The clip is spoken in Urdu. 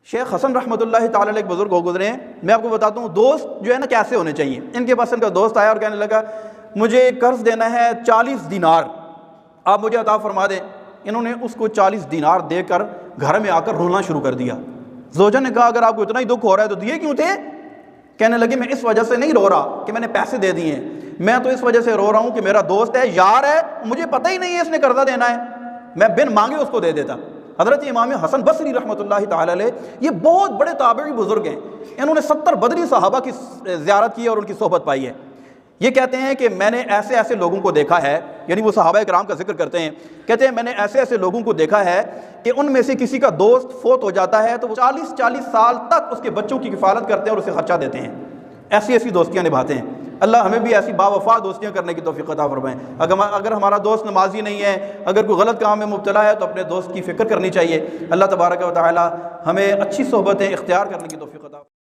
شیخ حسن رحمۃ اللہ تعالی علیہ ایک بزرگ ہو گزرے ہیں. میں آپ کو بتاتا ہوں دوست جو ہے نا کیسے ہونے چاہیے. ان کے پاس ان کا دوست آیا اور کہنے لگا مجھے قرض دینا ہے 40 دینار، آپ مجھے عطا فرما دیں. انہوں نے اس کو 40 دینار دے کر گھر میں آ کر رونا شروع کر دیا. زوجہ نے کہا اگر آپ کو اتنا ہی دکھ ہو رہا ہے تو دیے کیوں تھے؟ کہنے لگے میں اس وجہ سے نہیں رو رہا کہ میں نے پیسے دے دیے ہیں، میں تو اس وجہ سے رو رہا ہوں کہ میرا دوست ہے، یار ہے، مجھے پتہ ہی نہیں ہے اس نے قرضہ دینا ہے، میں بن مانگے اس کو دے دیتا. حضرت امام حسن بصری رحمۃ اللہ تعالی علیہ یہ بہت بڑے تابعی بزرگ ہیں. انہوں نے 70 بدری صحابہ کی زیارت کی اور ان کی صحبت پائی ہے. یہ کہتے ہیں کہ میں نے ایسے ایسے لوگوں کو دیکھا ہے، یعنی وہ صحابہ کرام کا ذکر کرتے ہیں، کہتے ہیں میں نے ایسے ایسے لوگوں کو دیکھا ہے کہ ان میں سے کسی کا دوست فوت ہو جاتا ہے تو وہ 40 سال تک اس کے بچوں کی کفالت کرتے ہیں اور اسے خرچہ دیتے ہیں. ایسی ایسی دوستیاں نبھاتے ہیں. اللہ ہمیں بھی ایسی باوفا دوستیاں کرنے کی توفیق عطا فرمائیں. اگر ہمارا دوست نمازی نہیں ہے، اگر کوئی غلط کام میں مبتلا ہے تو اپنے دوست کی فکر کرنی چاہیے. اللہ تبارک و تعالی ہمیں اچھی صحبتیں اختیار کرنے کی توفیق عطا فرمائے.